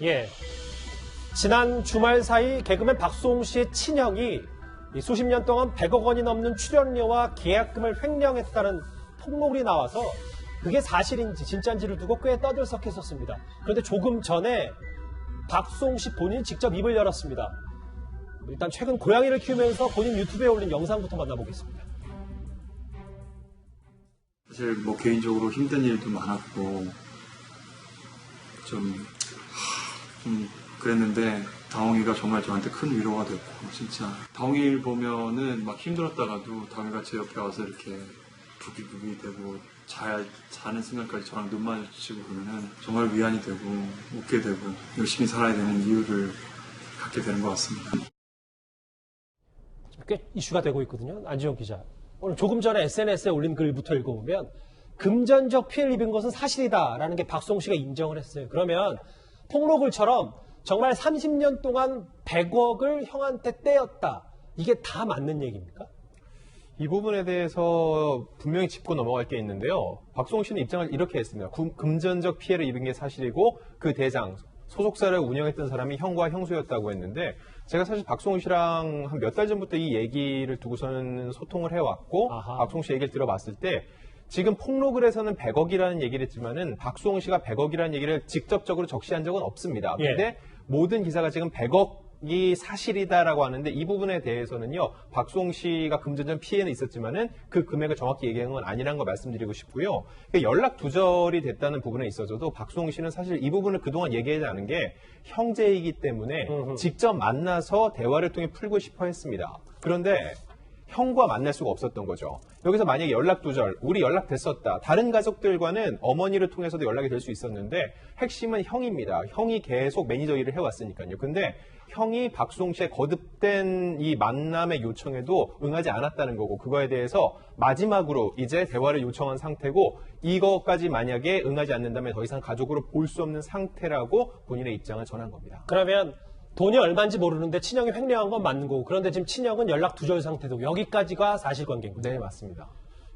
예. 지난 주말 사이 개그맨 박수홍 씨의 친형이 수십 년 동안 100억 원이 넘는 출연료와 계약금을 횡령했다는 폭로글이 나와서 그게 사실인지 진짜인지를 두고 꽤 떠들썩했었습니다. 그런데 조금 전에 박수홍 씨 본인이 직접 입을 열었습니다. 일단 최근 고양이를 키우면서 본인 유튜브에 올린 영상부터 만나보겠습니다. 사실 뭐 개인적으로 힘든 일도 많았고 좀 그랬는데 다홍이가 정말 저한테 큰 위로가 됐고 진짜 다홍이를 보면은 막 힘들었다가도 다홍이가 제 옆에 와서 이렇게 부비부비 되고 잘 자는 순간까지 저랑 눈 마주치고 보면은 정말 위안이 되고 웃게 되고 열심히 살아야 되는 이유를 갖게 되는 것 같습니다. 꽤 이슈가 되고 있거든요. 안지영 기자. 오늘 조금 전에 SNS에 올린 글부터 읽어보면 금전적 피해를 입은 것은 사실이다라는 게 박수홍 씨가 인정을 했어요. 그러면 폭로글처럼 정말 30년 동안 100억을 형한테 떼었다. 이게 다 맞는 얘기입니까? 이 부분에 대해서 분명히 짚고 넘어갈 게 있는데요. 박수홍 씨는 입장을 이렇게 했습니다. 금전적 피해를 입은 게 사실이고 그 대상, 소속사를 운영했던 사람이 형과 형수였다고 했는데 제가 사실 박수홍 씨랑 한 몇 달 전부터 이 얘기를 두고서는 소통을 해왔고 아하. 박수홍 씨 얘기를 들어봤을 때 지금 폭로글에서는 100억이라는 얘기를 했지만은 박수홍 씨가 100억이라는 얘기를 직접적으로 적시한 적은 없습니다. 그런데 예. 모든 기사가 지금 100억이 사실이다라고 하는데 이 부분에 대해서는요. 박수홍 씨가 금전적 피해는 있었지만은 그 금액을 정확히 얘기한 건 아니라는 거 말씀드리고 싶고요. 연락 두절이 됐다는 부분에 있어서도 박수홍 씨는 사실 이 부분을 그동안 얘기하지 않은 게 형제이기 때문에 직접 만나서 대화를 통해 풀고 싶어 했습니다. 그런데 형과 만날 수가 없었던 거죠. 여기서 만약에 연락 두절, 우리 연락됐었다. 다른 가족들과는 어머니를 통해서도 연락이 될 수 있었는데 핵심은 형입니다. 형이 계속 매니저 일을 해왔으니까요. 근데 형이 박수홍 씨의 거듭된 이 만남의 요청에도 응하지 않았다는 거고 그거에 대해서 마지막으로 이제 대화를 요청한 상태고 이것까지 만약에 응하지 않는다면 더 이상 가족으로 볼 수 없는 상태라고 본인의 입장을 전한 겁니다. 그러면 돈이 얼마인지 모르는데 친형이 횡령한 건 맞는 거고 그런데 지금 친형은 연락 두절 상태고 여기까지가 사실관계인 거죠. 네, 맞습니다.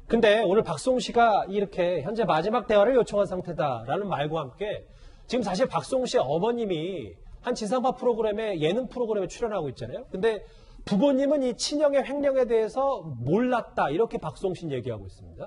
근데 오늘 박수홍 씨가 이렇게 현재 마지막 대화를 요청한 상태다라는 말과 함께 지금 사실 박수홍 씨의 어머님이 한 지상파 프로그램에 예능 프로그램에 출연하고 있잖아요. 근데 부모님은 이 친형의 횡령에 대해서 몰랐다 이렇게 박수홍 씨는 얘기하고 있습니다.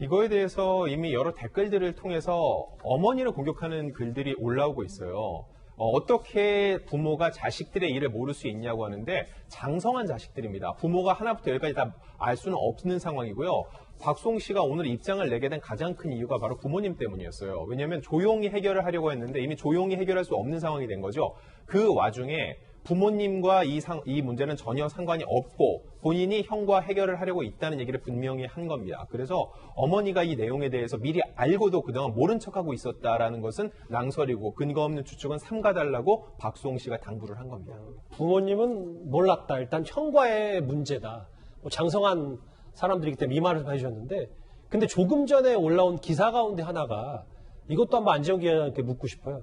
이거에 대해서 이미 여러 댓글들을 통해서 어머니를 공격하는 글들이 올라오고 있어요. 어떻게 부모가 자식들의 일을 모를 수 있냐고 하는데 장성한 자식들입니다. 부모가 하나부터 열까지 다 알 수는 없는 상황이고요. 박수홍 씨가 오늘 입장을 내게 된 가장 큰 이유가 바로 부모님 때문이었어요. 왜냐하면 조용히 해결을 하려고 했는데 이미 조용히 해결할 수 없는 상황이 된 거죠. 그 와중에 부모님과 이 문제는 전혀 상관이 없고 본인이 형과 해결을 하려고 있다는 얘기를 분명히 한 겁니다. 그래서 어머니가 이 내용에 대해서 미리 알고도 그동안 모른 척하고 있었다라는 것은 낭설이고 근거 없는 추측은 삼가달라고 박수홍 씨가 당부를 한 겁니다. 부모님은 몰랐다. 일단 형과의 문제다. 뭐 장성한 사람들이기 때문에 이 말을 해주셨는데 근데 조금 전에 올라온 기사 가운데 하나가 이것도 한번 안지영 기자님께 묻고 싶어요.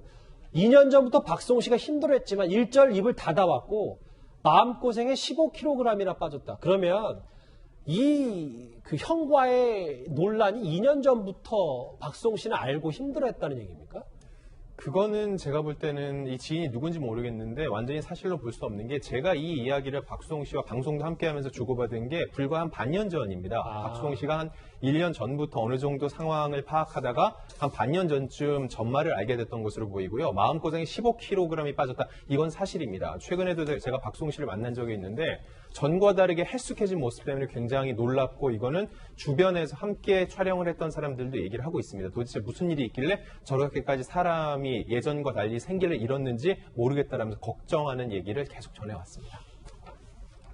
2년 전부터 박수홍 씨가 힘들어했지만 일절 입을 닫아왔고 마음고생에 15kg이나 빠졌다. 그러면 그 형과의 논란이 2년 전부터 박수홍 씨는 알고 힘들어했다는 얘기입니까? 그거는 제가 볼 때는 이 지인이 누군지 모르겠는데 완전히 사실로 볼 수 없는 게 제가 이 이야기를 박수홍 씨와 방송도 함께하면서 주고받은 게 불과 한 반년 전입니다. 박수홍 씨가 한 1년 전부터 어느 정도 상황을 파악하다가 한 반년 전쯤 전말을 알게 됐던 것으로 보이고요. 마음고생이 15kg이 빠졌다. 이건 사실입니다. 최근에도 제가 박수홍 씨를 만난 적이 있는데 전과 다르게 헬쑥해진 모습 때문에 굉장히 놀랍고 이거는 주변에서 함께 촬영을 했던 사람들도 얘기를 하고 있습니다. 도대체 무슨 일이 있길래 저렇게까지 사람이 예전과 달리 생기를 잃었는지 모르겠다라면서 걱정하는 얘기를 계속 전해왔습니다.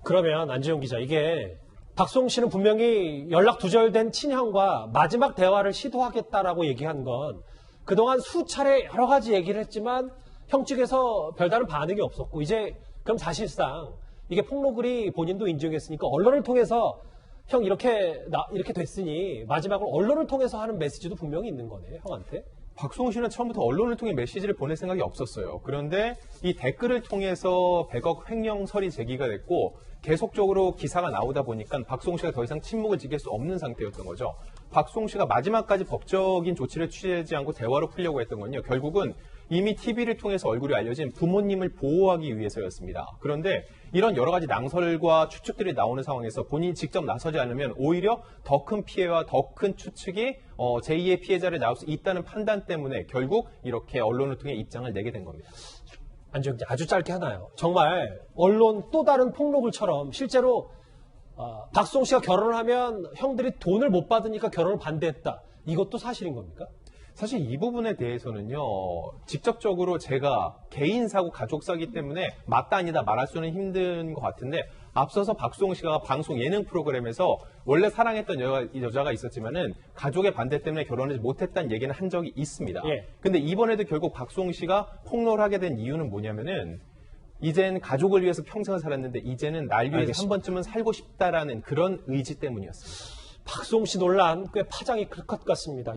그러면 안지영 기자 이게 박수홍 씨는 분명히 연락 두절된 친형과 마지막 대화를 시도하겠다라고 얘기한 건 그동안 수차례 여러 가지 얘기를 했지만 형 측에서 별다른 반응이 없었고 이제 그럼 사실상 이게 폭로글이 본인도 인정했으니까 언론을 통해서 형 이렇게 됐으니 마지막으로 언론을 통해서 하는 메시지도 분명히 있는 거네요, 형한테. 박수홍 씨는 처음부터 언론을 통해 메시지를 보낼 생각이 없었어요. 그런데 이 댓글을 통해서 100억 횡령설이 제기가 됐고 계속적으로 기사가 나오다 보니까 박수홍 씨가 더 이상 침묵을 지킬 수 없는 상태였던 거죠. 박수홍 씨가 마지막까지 법적인 조치를 취하지 않고 대화로 풀려고 했던 건요. 결국은 이미 TV를 통해서 얼굴이 알려진 부모님을 보호하기 위해서였습니다. 그런데 이런 여러 가지 낭설과 추측들이 나오는 상황에서 본인이 직접 나서지 않으면 오히려 더 큰 피해와 더 큰 추측이 제2의 피해자를 나올 수 있다는 판단 때문에 결국 이렇게 언론을 통해 입장을 내게 된 겁니다. 안정기 아주 짧게 하나요. 정말 언론 또 다른 폭로글처럼 실제로 박수홍 씨가 결혼을 하면 형들이 돈을 못 받으니까 결혼을 반대했다. 이것도 사실인 겁니까? 사실 이 부분에 대해서는요, 직접적으로 제가 개인사고 가족사기 때문에 맞다 아니다 말할 수는 힘든 것 같은데, 앞서서 박수홍 씨가 방송 예능 프로그램에서 원래 사랑했던 여자가 있었지만은 가족의 반대 때문에 결혼을 못했다는 얘기는 한 적이 있습니다. 예. 근데 이번에도 결국 박수홍 씨가 폭로를 하게 된 이유는 뭐냐면은, 이젠 가족을 위해서 평생을 살았는데 이제는 날 위해서 알겠습니다. 한 번쯤은 살고 싶다라는 그런 의지 때문이었습니다. 박수홍 씨 논란 꽤 파장이 클 것 같습니다.